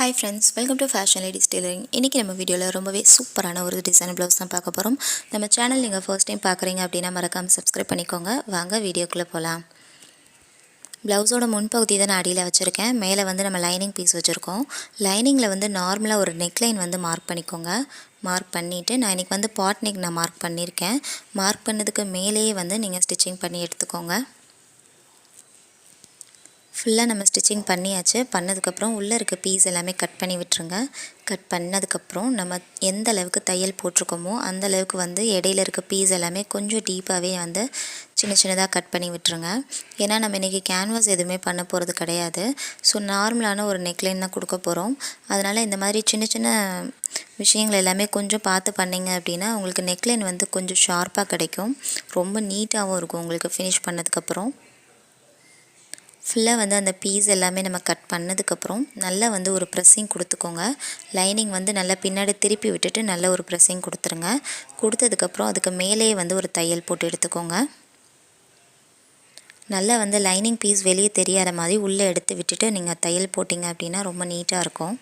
Hi friends, welcome to Fashion Ladies Tailoring. இன்னைக்கு நம்ம வீடியோல ரொம்பவே சூப்பரான ஒரு டிசைன் ப்ளவுஸ் தான் பார்க்க போறோம். நம்ம சேனல் நீங்க ஃபர்ஸ்ட் டைம் பார்க்கறீங்க அப்படினா மறக்காம Subscribe பண்ணிக்கோங்க. வாங்க வீடியோக்குள்ள போலாம். ப்ளவுஸோட முன்பகுதி தான் நான் அடியில வச்சிருக்கேன். மேலே வந்து நம்ம லைனிங் பீஸ் வச்சிருக்கோம். லைனிங்ல வந்து நார்மலா ஒரு நெக் லைன் வந்து மார்க் பண்ணிக்கோங்க. மார்க் பண்ணிட்டு நான் இன்னைக்கு வந்து பாட் நெக் நான் மார்க் பண்ணிருக்கேன். மார்க் பண்ணதுக்கு மேலேயே வந்து நீங்க ஸ்டிச்சிங் பண்ணி எடுத்துக்கோங்க. ஃபுல்லாக நம்ம ஸ்டிச்சிங் பண்ணியாச்சு. பண்ணதுக்கப்புறம் உள்ளே இருக்க பீஸ் எல்லாமே கட் பண்ணி விட்டுருங்க. கட் பண்ணதுக்கப்புறம் நம்ம எந்த அளவுக்கு தையல் போட்டிருக்கோமோ அந்த அளவுக்கு வந்து இடையில இருக்க பீஸ் எல்லாமே கொஞ்சம் டீப்பாகவே வந்து சின்ன சின்னதாக கட் பண்ணி விட்டுருங்க. ஏன்னா நம்ம இன்றைக்கி கேன்வாஸ் எதுவுமே பண்ண போகிறது கிடையாது. ஸோ நார்மலான ஒரு நெக்லைன் தான் கொடுக்க போகிறோம். அதனால் இந்த மாதிரி சின்ன சின்ன விஷயங்கள் எல்லாமே கொஞ்சம் பார்த்து பண்ணிங்க அப்படின்னா உங்களுக்கு நெக்லைன் வந்து கொஞ்சம் ஷார்ப்பாக கிடைக்கும். ரொம்ப நீட்டாகவும் இருக்கும் உங்களுக்கு ஃபினிஷ் பண்ணதுக்கப்புறம். ஃபுல்லாக வந்து அந்த பீஸ் எல்லாமே நம்ம கட் பண்ணதுக்கப்புறம் நல்லா வந்து ஒரு ப்ரெஸ்ஸிங் கொடுத்துக்கோங்க. லைனிங் வந்து நல்லா பின்னாடி திருப்பி விட்டுட்டு நல்ல ஒரு ப்ரெஸ்ஸிங் கொடுத்துருங்க. கொடுத்ததுக்கப்புறம் அதுக்கு மேலேயே வந்து ஒரு தையல் போட்டு எடுத்துக்கோங்க. நல்லா வந்து லைனிங் பீஸ் வெளியே தெரியாத மாதிரி உள்ளே எடுத்து விட்டுட்டு நீங்கள் தையல் போட்டிங்க அப்படின்னா ரொம்ப நீட்டாக இருக்கும்.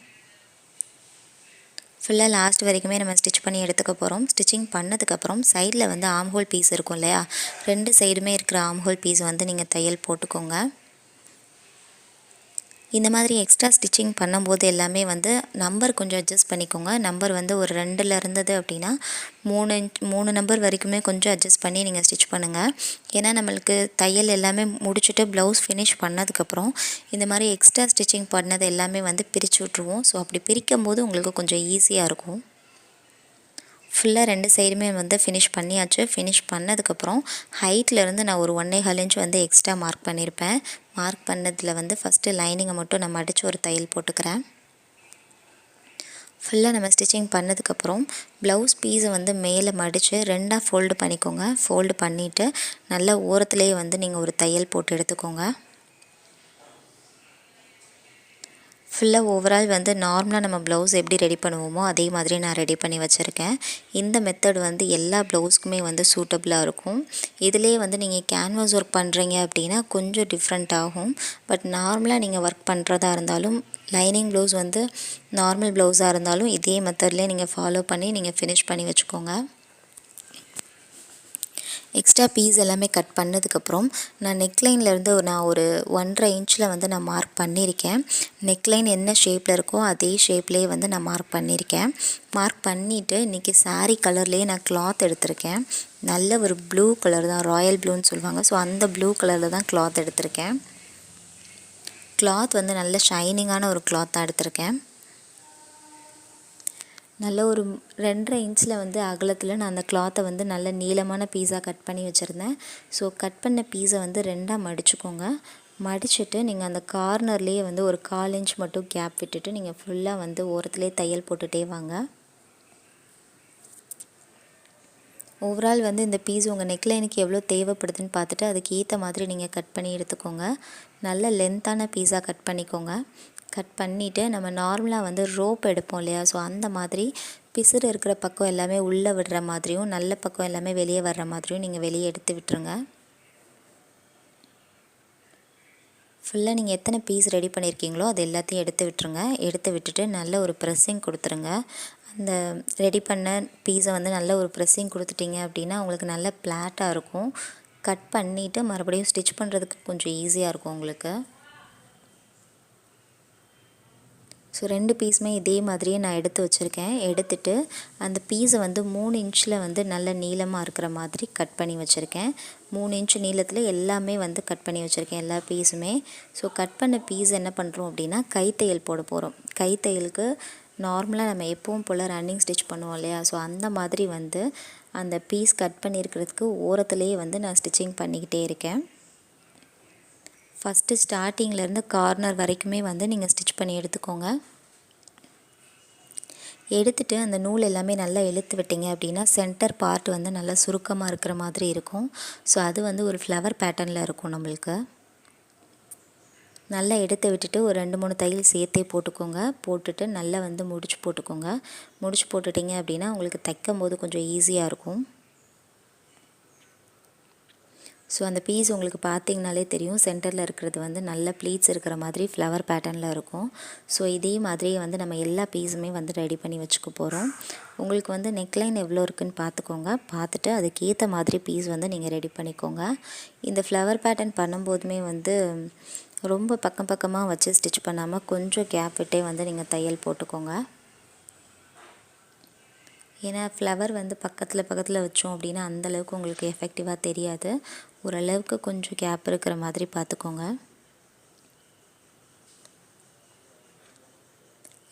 ஃபுல்லாக லாஸ்ட் வரைக்குமே நம்ம ஸ்டிச் பண்ணி எடுத்துக்க போகிறோம். ஸ்டிச்சிங் பண்ணதுக்கப்புறம் சைடில் வந்து ஆம்ஹோல் பீஸ் இருக்கும் இல்லையா, 2 சைடுமே இருக்கிற ஆம்ஹோல் பீஸ் வந்து நீங்கள் தையல் போட்டுக்கோங்க. இந்த மாதிரி எக்ஸ்ட்ரா ஸ்டிச்சிங் பண்ணும்போது எல்லாமே வந்து நம்பர் கொஞ்சம் அட்ஜஸ்ட் பண்ணிக்கோங்க. நம்பர் வந்து ஒரு 2ல் இருந்தது அப்படின்னா 3 நம்பர் வரைக்குமே கொஞ்சம் அட்ஜஸ்ட் பண்ணி நீங்கள் ஸ்டிச் பண்ணுங்கள். ஏன்னா நம்மளுக்கு தையல் எல்லாமே முடிச்சுட்டு ப்ளவுஸ் ஃபினிஷ் பண்ணதுக்கப்புறம் இந்த மாதிரி எக்ஸ்ட்ரா ஸ்டிச்சிங் பண்ணது எல்லாமே வந்து பிரித்து விட்ருவோம். ஸோ அப்படி பிரிக்கும் போது உங்களுக்கு கொஞ்சம் ஈஸியாக இருக்கும். ஃபுல்லாக 2 சைடுமே வந்து ஃபினிஷ் பண்ணியாச்சு. ஃபினிஷ் பண்ணதுக்கப்புறம் ஹைட்லேருந்து நான் ஒரு 1.25 இன்ச் வந்து எக்ஸ்ட்ரா மார்க் பண்ணியிருப்பேன். மார்க் பண்ணதில் வந்து ஃபஸ்ட்டு லைனிங்கை மட்டும் நான் மடித்து ஒரு தையல் போட்டுக்கிறேன். ஃபுல்லாக நம்ம ஸ்டிச்சிங் பண்ணதுக்கப்புறம் ப்ளவுஸ் பீஸை வந்து மேலே மடித்து 2ஆக ஃபோல்டு பண்ணிக்கோங்க. ஃபோல்டு பண்ணிவிட்டு நல்லா ஓரத்துலேயே வந்து நீங்கள் ஒரு தையல் போட்டு எடுத்துக்கோங்க. ஃபுல்லாக ஓவரால் வந்து நார்மலாக நம்ம ப்ளவுஸ் எப்படி ரெடி பண்ணுவோமோ அதே மாதிரி நான் ரெடி பண்ணி வச்சுருக்கேன். இந்த மெத்தட் வந்து எல்லா ப்ளவுஸ்க்குமே வந்து சூட்டபுளாக இருக்கும். இதிலே வந்து நீங்கள் கேன்வாஸ் ஒர்க் பண்ணுறீங்க அப்படின்னா கொஞ்சம் டிஃப்ரெண்ட் ஆகும். பட் நார்மலாக நீங்கள் ஒர்க் பண்ணுறதா இருந்தாலும் லைனிங் ப்ளவுஸ் வந்து நார்மல் ப்ளவுஸாக இருந்தாலும் இதே மெத்தட்லேயே நீங்கள் ஃபாலோ பண்ணி நீங்கள் ஃபினிஷ் பண்ணி வச்சுக்கோங்க. எக்ஸ்ட்ரா பீஸ் எல்லாமே கட் பண்ணதுக்கப்புறம் நான் நெக்லைன்லேருந்து நான் ஒரு 1.5 இன்ச்சில் வந்து நான் மார்க் பண்ணியிருக்கேன். நெக்லைன் என்ன ஷேப்பில் இருக்கோ அதே ஷேப்லேயே வந்து நான் மார்க் பண்ணியிருக்கேன். மார்க் பண்ணிவிட்டு இன்றைக்கி சாரீ கலர்லேயே நான் கிளாத் எடுத்திருக்கேன். நல்ல ஒரு ப்ளூ கலர் தான், ராயல் ப்ளூன்னு சொல்லுவாங்க. ஸோ அந்த ப்ளூ கலரில் தான் கிளாத் எடுத்திருக்கேன். கிளாத் வந்து நல்ல ஷைனிங்கான ஒரு கிளாத் தான் எடுத்திருக்கேன். நல்ல ஒரு 2.5 இன்ச்சில் வந்து அகலத்தில் நான் அந்த கிளாத்தை வந்து நல்ல நீளமான பீஸாக கட் பண்ணி வச்சுருந்தேன். ஸோ கட் பண்ண பீஸை வந்து 2ஆக மடிச்சுக்கோங்க. மடிச்சுட்டு நீங்கள் அந்த கார்னர்லேயே வந்து ஒரு 1/4 இன்ச் மட்டும் கேப் விட்டுட்டு நீங்கள் ஃபுல்லாக வந்து ஓரத்துலேயே தையல் போட்டுகிட்டே வாங்க. ஓவரால் வந்து இந்த பீஸ் உங்கள் நெக்லைனுக்கு எவ்வளோ தேவைப்படுதுன்னு பார்த்துட்டு அதுக்கு ஏற்ற மாதிரி நீங்கள் கட் பண்ணி எடுத்துக்கோங்க. நல்ல லென்த்தான பீஸாக கட் பண்ணிக்கோங்க. கட் பண்ணிவிட்டு நம்ம நார்மலாக வந்து ரோப் எடுப்போம் இல்லையா, ஸோ அந்த மாதிரி பிசுறு இருக்கிற பக்கம் எல்லாமே உள்ளே விடுற மாதிரியும் நல்ல பக்கம் எல்லாமே வெளியே வர்ற மாதிரியும் நீங்கள் வெளியே எடுத்து விட்டுருங்க. ஃபுல்லாக நீங்கள் எத்தனை பீஸ் ரெடி பண்ணியிருக்கீங்களோ அது எல்லாத்தையும் எடுத்து விட்டுருங்க. எடுத்து விட்டுட்டு நல்ல ஒரு ப்ரெஸ்ஸிங் கொடுத்துருங்க. அந்த ரெடி பண்ண பீஸை வந்து நல்ல ஒரு ப்ரெஸ்ஸிங் கொடுத்துட்டிங்க அப்படின்னா உங்களுக்கு நல்ல பிளாட்டாக இருக்கும். கட் பண்ணிவிட்டு மறுபடியும் ஸ்டிச் பண்ணுறதுக்கு கொஞ்சம் ஈஸியாக இருக்கும் உங்களுக்கு. ஸோ 2 பீஸுமே இதே மாதிரியே நான் எடுத்து வச்சுருக்கேன். எடுத்துகிட்டு அந்த பீஸை வந்து 3 இன்ச்சில் வந்து நல்ல நீளமாக இருக்கிற மாதிரி கட் பண்ணி வச்சுருக்கேன். 3 இன்ச் நீளத்தில் எல்லாமே வந்து கட் பண்ணி வச்சுருக்கேன், எல்லா பீஸுமே. ஸோ கட் பண்ண பீஸ் என்ன பண்ணுறோம் அப்படின்னா கைத்தையல் போட போகிறோம். கைத்தையலுக்கு நார்மலாக நம்ம எப்பவும் போல் ரன்னிங் ஸ்டிச் பண்ணுவோம் இல்லையா, ஸோ அந்த மாதிரி வந்து அந்த பீஸ் கட் பண்ணியிருக்கிறதுக்கு ஓரத்துலேயே வந்து நான் ஸ்டிச்சிங் பண்ணிக்கிட்டே இருக்கேன். ஃபஸ்ட்டு ஸ்டார்டிங்லேருந்து கார்னர் வரைக்குமே வந்து நீங்கள் ஸ்டிச் பண்ணி எடுத்துக்கோங்க. எடுத்துகிட்டு அந்த நூல் எல்லாமே நல்லா இழுத்து விட்டிங்க அப்படின்னா சென்டர் பார்ட் வந்து நல்லா சுருக்கமாக இருக்கிற மாதிரி இருக்கும். ஸோ அது வந்து ஒரு ஃப்ளவர் பேட்டர்னில் இருக்கும் நம்மளுக்கு. நல்லா எடுத்து விட்டுட்டு ஒரு 2-3 தையல் சேர்த்தே போட்டுக்கோங்க. போட்டுட்டு நல்லா வந்து முடிச்சு போட்டுக்கோங்க. முடிச்சு போட்டுட்டிங்க அப்படின்னா உங்களுக்கு தைக்கும் போது கொஞ்சம் ஈஸியாக இருக்கும். ஸோ அந்த பீஸ் உங்களுக்கு பார்த்திங்கனாலே தெரியும், சென்டரில் இருக்கிறது வந்து நல்ல ப்ளீட்ஸ் இருக்கிற மாதிரி ஃப்ளவர் பேட்டர்னில் இருக்கும். ஸோ இதே மாதிரியே வந்து நம்ம எல்லா பீஸுமே வந்து ரெடி பண்ணி வச்சுக்க போகிறோம். உங்களுக்கு வந்து நெக்லைன் எவ்வளோ இருக்குதுன்னு பார்த்துக்கோங்க. பார்த்துட்டு அதுக்கேற்ற மாதிரி பீஸ் வந்து நீங்கள் ரெடி பண்ணிக்கோங்க. இந்த ஃப்ளவர் பேட்டர்ன் பண்ணும்போதுமே வந்து ரொம்ப பக்கம் பக்கமாக வச்சு ஸ்டிச் பண்ணாமல் கொஞ்சம் கேப் விட்டே வந்து நீங்கள் தையல் போட்டுக்கோங்க. ஏன்னா ஃப்ளவர் வந்து பக்கத்தில் வச்சோம் அப்படின்னா அந்தளவுக்கு உங்களுக்கு எஃபெக்டிவாக தெரியாது. ஓரளவுக்கு கொஞ்சம் கேப் இருக்கிற மாதிரி பார்த்துக்கோங்க.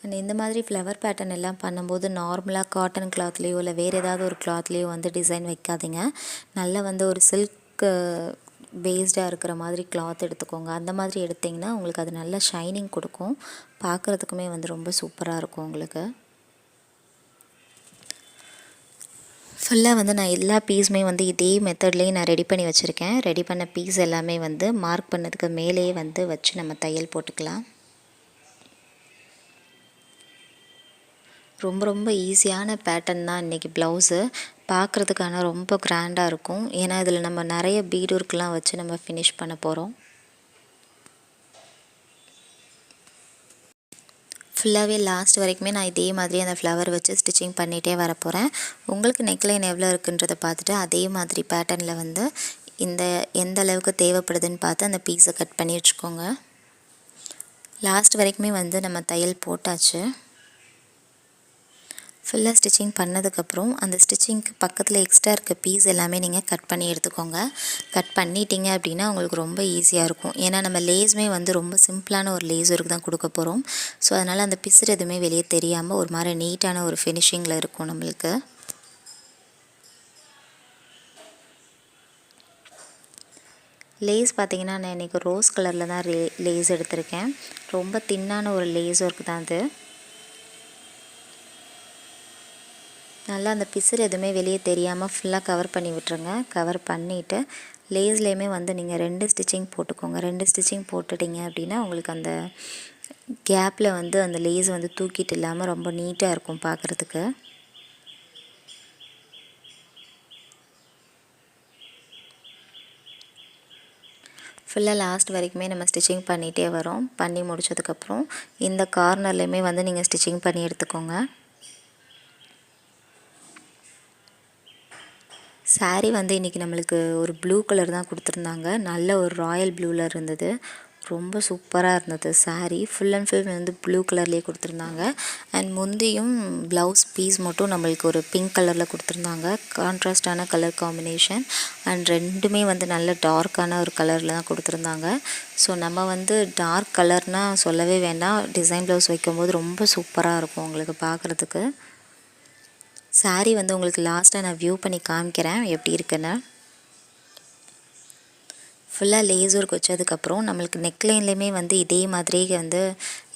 அண்ட் இந்த மாதிரி ஃப்ளவர் பேட்டர்ன் எல்லாம் பண்ணும்போது நார்மலாக காட்டன் கிளாத்லேயோ இல்லை வேறு ஏதாவது ஒரு கிளாத்லேயோ வந்து டிசைன் வைக்காதீங்க. நல்லா வந்து ஒரு சில்க் பேஸ்டாக இருக்கிற மாதிரி கிளாத் எடுத்துக்கோங்க. அந்த மாதிரி எடுத்திங்கன்னா உங்களுக்கு அது நல்ல ஷைனிங் கொடுக்கும். பார்க்குறதுக்குமே வந்து ரொம்ப சூப்பராக இருக்கும் உங்களுக்கு. ஃபுல்லாக வந்து நான் எல்லா பீஸுமே வந்து இதே மெத்தட்லேயே நான் ரெடி பண்ணி வச்சுருக்கேன். ரெடி பண்ண பீஸ் எல்லாமே வந்து மார்க் பண்ணதுக்கு மேலேயே வந்து வச்சு நம்ம தையல் போட்டுக்கலாம். ரொம்ப ரொம்ப ஈஸியான பேட்டர்ன் தான் இன்றைக்கி ப்ளவுஸு. பார்க்குறதுக்கான ரொம்ப கிராண்டாக இருக்கும். ஏன்னா இதில் நம்ம நிறைய பீட் ஒர்க்லாம் வச்சு நம்ம ஃபினிஷ் பண்ண போகிறோம். ஃபுல்லாகவே லாஸ்ட் வரைக்குமே நான் இதே மாதிரி அந்த ஃப்ளவர் வச்சு ஸ்டிச்சிங் பண்ணிகிட்டே வரப்போகிறேன். உங்களுக்கு நெக்லைன் எவ்வளோ இருக்குன்றதை பார்த்துட்டு அதே மாதிரி பேட்டர்னில் வந்து எந்த அளவுக்கு தேவைப்படுதுன்னு பார்த்து அந்த பீஸை கட் பண்ணி வச்சுக்கோங்க. லாஸ்ட் வரைக்குமே வந்து நம்ம தையல் போட்டாச்சு. ஃபுல்லாக ஸ்டிச்சிங் பண்ணதுக்கப்புறம் அந்த ஸ்டிச்சிங்க்கு பக்கத்தில் எக்ஸ்ட்ரா இருக்க பீஸ் எல்லாமே நீங்கள் கட் பண்ணி எடுத்துக்கோங்க. கட் பண்ணிட்டீங்க அப்படின்னா உங்களுக்கு ரொம்ப ஈஸியாக இருக்கும். ஏன்னா நம்ம லேஸுமே வந்து ரொம்ப சிம்பிளான ஒரு லேஸ் ஒர்க் தான் கொடுக்க போகிறோம். ஸோ அதனால் அந்த பிசுறு எதுவுமே வெளியே தெரியாமல் ஒரு மாதிரி நீட்டான ஒரு ஃபினிஷிங்கில் இருக்கும் நம்மளுக்கு. லேஸ் பார்த்திங்கன்னா நான் இன்றைக்கி ரோஸ் கலரில் தான் லேஸ் எடுத்திருக்கேன். ரொம்ப தின்னான ஒரு லேஸ் ஒர்க் தான் அது. நல்லா அந்த பிசுறு எதுவுமே வெளியே தெரியாமல் ஃபுல்லாக கவர் பண்ணி விட்டுருங்க. கவர் பண்ணிவிட்டு லேஸ்லேயுமே வந்து நீங்கள் 2 ஸ்டிச்சிங் போட்டுக்கோங்க. 2 ஸ்டிச்சிங் போட்டுட்டிங்க அப்படின்னா உங்களுக்கு அந்த கேப்பில் வந்து அந்த லேஸ் வந்து தூக்கிட்டு இல்லாமல் ரொம்ப நீட்டாக இருக்கும் பார்க்குறதுக்கு. ஃபுல்லாக லாஸ்ட் வரைக்குமே நம்ம ஸ்டிச்சிங் பண்ணிகிட்டே வரோம். பண்ணி முடித்ததுக்கப்புறம் இந்த கார்னர்லேயுமே வந்து நீங்கள் ஸ்டிச்சிங் பண்ணி எடுத்துக்கோங்க. சாரீ வந்து இன்றைக்கி நம்மளுக்கு ஒரு ப்ளூ கலர் தான் கொடுத்துருந்தாங்க. நல்ல ஒரு ராயல் ப்ளூவில் இருந்தது. ரொம்ப சூப்பராக இருந்தது சாரீ. ஃபுல் அண்ட் ஃபுல் வந்து ப்ளூ கலர்லேயே கொடுத்துருந்தாங்க. அண்ட் முந்தியும் ப்ளவுஸ் பீஸ் மட்டும் நம்மளுக்கு ஒரு பிங்க் கலரில் கொடுத்துருந்தாங்க. கான்ட்ராஸ்டான கலர் காம்பினேஷன். அண்ட் ரெண்டுமே வந்து நல்ல டார்க்கான ஒரு கலரில் தான் கொடுத்துருந்தாங்க. ஸோ நம்ம வந்து டார்க் கலர்னால் சொல்லவே வேண்டாம். டிசைன் ப்ளவுஸ் வைக்கும்போது ரொம்ப சூப்பராக இருக்கும் உங்களுக்கு பார்க்குறதுக்கு. சாரீ வந்து உங்களுக்கு லாஸ்ட்டாக நான் வியூ பண்ணி காமிக்கிறேன் எப்படி இருக்குன்னு. ஃபுல்லாக லேஸ் ஒர்க் வச்சதுக்கப்புறம் நம்மளுக்கு நெக்லைன்லேயுமே வந்து இதே மாதிரி வந்து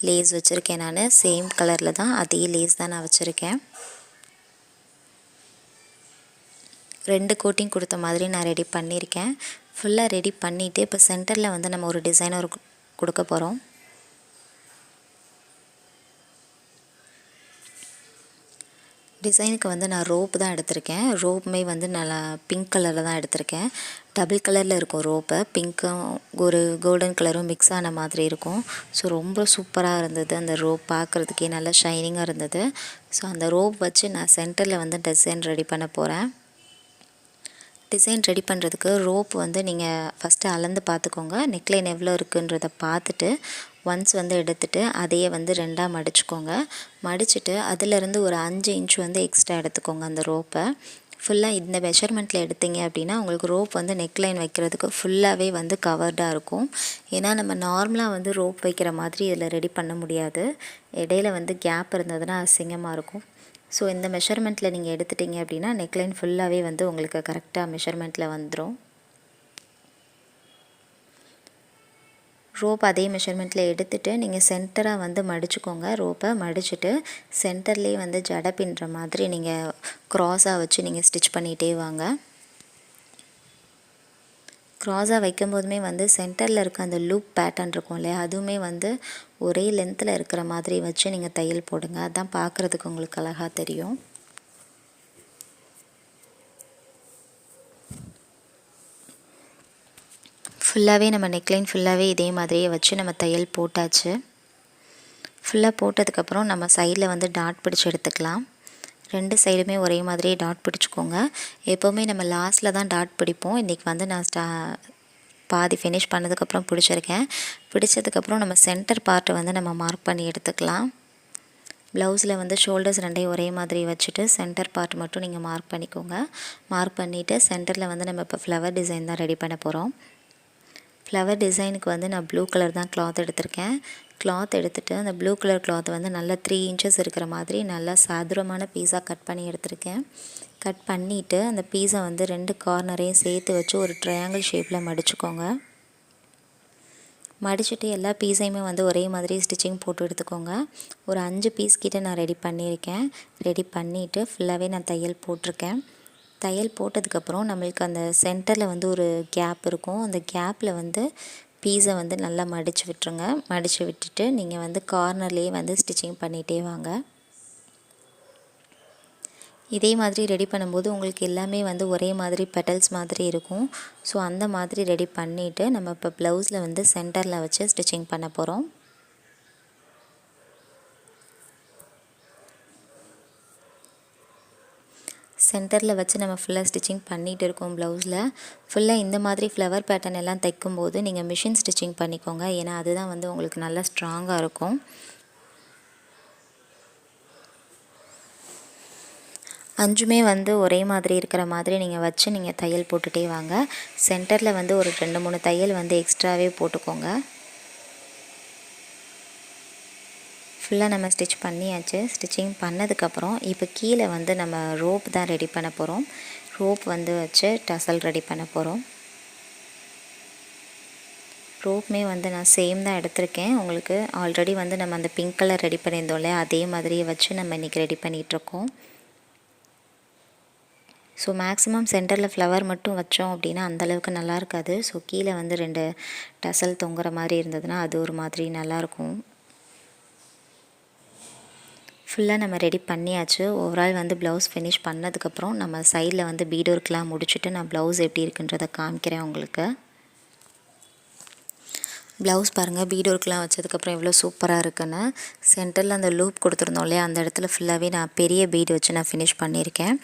லேஸ் வச்சுருக்கேன் நான். சேம் கலரில் தான் அதே லேஸ் தான் நான் வச்சுருக்கேன். 2 கோட்டிங் கொடுத்த மாதிரி நான் ரெடி பண்ணியிருக்கேன். ஃபுல்லாக ரெடி பண்ணிவிட்டு இப்போ சென்டரில் வந்து நம்ம ஒரு டிசைன் ஒரு கொடுக்க போகிறோம். டிசைனுக்கு வந்து நான் ரோப்பு தான் எடுத்திருக்கேன். ரோப்புமே வந்து நல்லா பிங்க் கலரில் தான் எடுத்திருக்கேன். டபுள் கலரில் இருக்கும் ரோப்பு. பிங்க்கும் ஒரு கோல்டன் கலரும் மிக்ஸ் ஆன மாதிரி இருக்கும். ஸோ ரொம்ப சூப்பராக இருந்தது. அந்த ரோப் பார்க்குறதுக்கே நல்லா ஷைனிங்காக இருந்தது. ஸோ அந்த ரோப் வச்சு நான் சென்டரில் வந்து டிசைன் ரெடி பண்ண போகிறேன். டிசைன் ரெடி பண்ணுறதுக்கு ரோப் வந்து நீங்கள் ஃபஸ்ட்டு அளந்து பார்த்துக்கோங்க. நெக்லைன் எவ்வளோ இருக்குன்றதை பார்த்துட்டு ஒன்ஸ் வந்து எடுத்துகிட்டு அதையே வந்து 2ஆக மடிச்சுக்கோங்க. மடிச்சுட்டு அதிலேருந்து ஒரு 5 இன்ச் வந்து எக்ஸ்ட்ரா எடுத்துக்கோங்க அந்த ரோப்பை. ஃபுல்லாக இந்த மெஷர்மெண்ட்டில் எடுத்தீங்க அப்படின்னா உங்களுக்கு ரோப் வந்து நெக்லைன் வைக்கிறதுக்கு ஃபுல்லாகவே வந்து கவர்டாக இருக்கும். ஏன்னா நம்ம நார்மலாக வந்து ரோப் வைக்கிற மாதிரி இதில் ரெடி பண்ண முடியாது. இடையில வந்து கேப் இருந்ததுன்னா அசிங்கமாக இருக்கும். ஸோ இந்த மெஷர்மெண்ட்டில் நீங்கள் எடுத்துட்டிங்க அப்படின்னா நெக்லைன் ஃபுல்லாகவே வந்து உங்களுக்கு கரெக்டாக மெஷர்மெண்ட்டில் வந்துடும். ரோப் அதே மெஷர்மெண்ட்டில் எடுத்துகிட்டு நீங்கள் சென்டராக வந்து மடிச்சுக்கோங்க. ரோப்பை மடிச்சுட்டு சென்டர்லேயே வந்து ஜடை பின்னுற மாதிரி நீங்கள் க்ராஸாக வச்சு நீங்கள் ஸ்டிச் பண்ணிகிட்டே வாங்க. க்ராஸாக வைக்கும்போதுமே வந்து சென்டரில் இருக்க அந்த லூப் பேட்டர்ன் இருக்கும் இல்லையா, அதுவுமே வந்து ஒரே லென்த்தில் இருக்கிற மாதிரி வச்சு நீங்கள் தையல் போடுங்க. அதுதான் பார்க்குறதுக்கு உங்களுக்கு அழகாக தெரியும். ஃபுல்லாகவே நம்ம நெக்லைன் ஃபுல்லாகவே இதே மாதிரியே வச்சு நம்ம தையல் போட்டாச்சு. ஃபுல்லாக போட்டதுக்கப்புறம் நம்ம சைடில் வந்து டாட் பிடிச்சி எடுத்துக்கலாம். 2 சைடுமே ஒரே மாதிரியே டாட் பிடிச்சிக்கோங்க. எப்போவுமே நம்ம லாஸ்ட்டில் தான் டாட் பிடிப்போம். இன்றைக்கி வந்து நான் பாதி ஃபினிஷ் பண்ணதுக்கப்புறம் பிடிச்சிருக்கேன். பிடிச்சதுக்கப்புறம் நம்ம சென்டர் பார்ட்டை வந்து நம்ம மார்க் பண்ணி எடுத்துக்கலாம். ப்ளவுஸில் வந்து ஷோல்டர்ஸ் 2ஐயும் ஒரே மாதிரி வச்சுட்டு சென்டர் பார்ட் மட்டும் நீங்கள் மார்க் பண்ணிக்கோங்க. மார்க் பண்ணிவிட்டு சென்டரில் வந்து நம்ம இப்போ ஃப்ளவர் டிசைன் தான் ரெடி பண்ண போகிறோம். ஃப்ளவர் டிசைனுக்கு வந்து நான் ப்ளூ கலர் தான் கிளாத் எடுத்திருக்கேன். கிளாத் எடுத்துகிட்டு அந்த ப்ளூ கலர் கிளாத் வந்து நல்லா 3 இன்ச்சஸ் இருக்கிற மாதிரி நல்லா சதுரமான பீஸாக கட் பண்ணி எடுத்திருக்கேன். கட் பண்ணிவிட்டு அந்த பீஸை வந்து 2 கார்னரையும் சேர்த்து வச்சு ஒரு ட்ரையாங்கிள் ஷேப்பில் மடிச்சுக்கோங்க. மடிச்சுட்டு எல்லா பீஸையுமே வந்து ஒரே மாதிரி ஸ்டிச்சிங் போட்டு எடுத்துக்கோங்க. ஒரு 5 பீஸ் கிட்ட நான் ரெடி பண்ணியிருக்கேன். ரெடி பண்ணிவிட்டு ஃபுல்லாகவே நான் தையல் போட்டிருக்கேன். தையல் போட்டதுக்கப்புறம் நம்மளுக்கு அந்த சென்டரில் வந்து ஒரு கேப் இருக்கும். அந்த கேப்பில் வந்து பீஸை வந்து நல்லா மடித்து விட்டுருங்க. மடித்து விட்டுட்டு நீங்கள் வந்து கார்னர்லேயே வந்து ஸ்டிச்சிங் பண்ணிகிட்டே வாங்க. இதே மாதிரி ரெடி பண்ணும்போது உங்களுக்கு எல்லாமே வந்து ஒரே மாதிரி பெட்டல்ஸ் மாதிரி இருக்கும். ஸோ அந்த மாதிரி ரெடி பண்ணிவிட்டு நம்ம இப்போ ப்ளவுஸில் வந்து சென்டரில் வச்சு ஸ்டிச்சிங் பண்ண போகிறோம். சென்டரில் வச்சு நம்ம ஃபுல்லாக ஸ்டிச்சிங் பண்ணிகிட்டு இருக்கோம். ப்ளவுஸில் ஃபுல்லாக இந்த மாதிரி ஃப்ளவர் பேட்டர்ன் எல்லாம் தைக்கும்போது நீங்கள் மிஷின் ஸ்டிச்சிங் பண்ணிக்கோங்க. ஏன்னா அதுதான் வந்து உங்களுக்கு நல்லா ஸ்ட்ராங்காக இருக்கும். அஞ்சுமே வந்து ஒரே மாதிரி இருக்கிற மாதிரி நீங்கள் வச்சு நீங்கள் தையல் போட்டுகிட்டே வாங்க. சென்டரில் வந்து ஒரு 2-3 தையல் வந்து எக்ஸ்ட்ராவே போட்டுக்கோங்க. ஃபுல்லாக நம்ம ஸ்டிச் பண்ணியாச்சு. ஸ்டிச்சிங் பண்ணதுக்கப்புறம் இப்போ கீழே வந்து நம்ம ரோப் தான் ரெடி பண்ண போகிறோம். ரோப் வந்து வச்சு டசல் ரெடி பண்ண போகிறோம். ரோப்புமே வந்து நான் சேம் தான் எடுத்திருக்கேன். உங்களுக்கு ஆல்ரெடி வந்து நம்ம அந்த பிங்க் கலர் ரெடி பண்ணியிருந்தோம் இல்லையா, அதே மாதிரியே வச்சு நம்ம இன்றைக்கி ரெடி பண்ணிகிட்ருக்கோம். ஸோ மேக்ஸிமம் சென்டரில் ஃப்ளவர் மட்டும் வச்சோம் அப்படின்னா அந்தளவுக்கு நல்லா இருக்காது. ஸோ கீழே வந்து 2 டசல் தொங்குற மாதிரி இருந்ததுன்னா அது ஒரு மாதிரி நல்லாயிருக்கும். ஃபுல்லாக நம்ம ரெடி பண்ணியாச்சு. ஓவரால் வந்து ப்ளவுஸ் ஃபினிஷ் பண்ணதுக்கப்புறம் நம்ம சைடில் வந்து பீட் ஒர்க்லாம் முடிச்சுட்டு நான் ப்ளவுஸ் எப்படி இருக்குன்றதை காமிக்கிறேன் உங்களுக்கு. ப்ளவுஸ் பாருங்கள், பீட் ஒர்க்லாம் வச்சதுக்கப்புறம் எவ்வளோ சூப்பராக இருக்குன்னு. சென்டரில் அந்த லூப் கொடுத்துருந்தோம் இல்லையா, அந்த இடத்துல ஃபுல்லாகவே நான் பெரிய பீடு வச்சு நான் ஃபினிஷ் பண்ணியிருக்கேன்.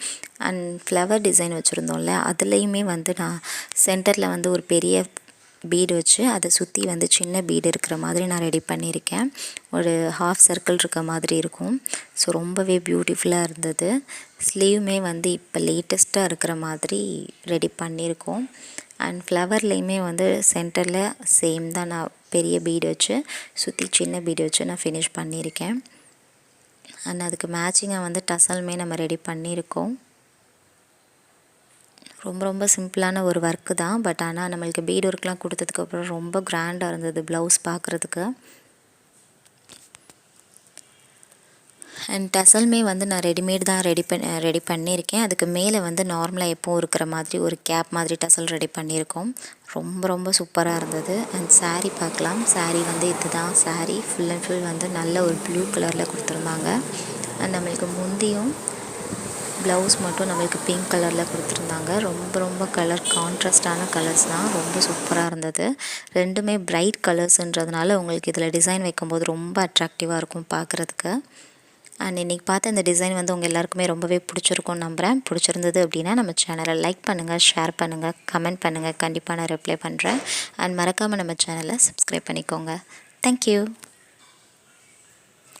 அண்ட் ஃப்ளவர் டிசைன் வச்சுருந்தோம்ல, அதுலேயுமே வந்து நான் சென்டரில் வந்து ஒரு பெரிய பீடு வச்சு அதை சுற்றி வந்து சின்ன பீடு இருக்கிற மாதிரி நான் ரெடி பண்ணியிருக்கேன். ஒரு ஹாஃப் சர்க்கிள் இருக்க மாதிரி இருக்கும். ஸோ ரொம்பவே பியூட்டிஃபுல்லாக இருந்தது. ஸ்லீவுமே வந்து இப்போ லேட்டஸ்ட்டாக இருக்கிற மாதிரி ரெடி பண்ணியிருக்கோம். அண்ட் ஃப்ளவர்லேயுமே வந்து சென்டரில் சேம் தான் நான் பெரிய பீடு வச்சு சுற்றி சின்ன பீடு வச்சு நான் ஃபினிஷ் பண்ணியிருக்கேன். அண்ட் அதுக்கு மேட்சிங்காக வந்து டசலுமே நம்ம ரெடி பண்ணியிருக்கோம். ரொம்ப ரொம்ப சிம்பிளான ஒரு ஒர்க்கு தான். பட் ஆனால் நம்மளுக்கு பீட் ஒர்க்லாம் கொடுத்ததுக்கப்புறம் ரொம்ப கிராண்டாக இருந்தது ப்ளவுஸ் பார்க்குறதுக்கு. அண்ட் டசலுமே வந்து நான் ரெடிமேட் தான் ரெடி பண்ணியிருக்கேன். அதுக்கு மேலே வந்து நார்மலாக எப்போவும் இருக்கிற மாதிரி ஒரு கேப் மாதிரி டசல் ரெடி பண்ணியிருக்கோம். ரொம்ப ரொம்ப சூப்பராக இருந்தது. அண்ட் சாரீ பார்க்கலாம். சாரீ வந்து இதுதான் சாரீ. ஃபுல் அண்ட் ஃபுல் வந்து நல்ல ஒரு ப்ளூ கலரில் கொடுத்துருந்தாங்க. அண்ட் நம்மளுக்கு முந்தியும் ப்ளவுஸ் மட்டும் நம்மளுக்கு பிங்க் கலரில் கொடுத்துருந்தாங்க. ரொம்ப ரொம்ப கலர் கான்ட்ராஸ்டான கலர்ஸ் தான். ரொம்ப சூப்பராக இருந்தது. ரெண்டுமே பிரைட் கலர்ஸுன்றதுனால உங்களுக்கு இதில் டிசைன் வைக்கும்போது ரொம்ப அட்ராக்டிவாக இருக்கும் பார்க்குறதுக்கு. அண்ட் இன்றைக்கி பார்த்த இந்த டிசைன் வந்து உங்கள் எல்லாருக்குமே ரொம்பவே பிடிச்சிருக்கும்னு நம்புகிறேன். பிடிச்சிருந்தது அப்படின்னா நம்ம சேனலை லைக் பண்ணுங்கள், ஷேர் பண்ணுங்கள், கமெண்ட் பண்ணுங்கள். கண்டிப்பாக நான் ரிப்ளை பண்ணுறேன். அண்ட் மறக்காமல் நம்ம சேனலை சப்ஸ்கிரைப் பண்ணிக்கோங்க. தேங்க்யூ.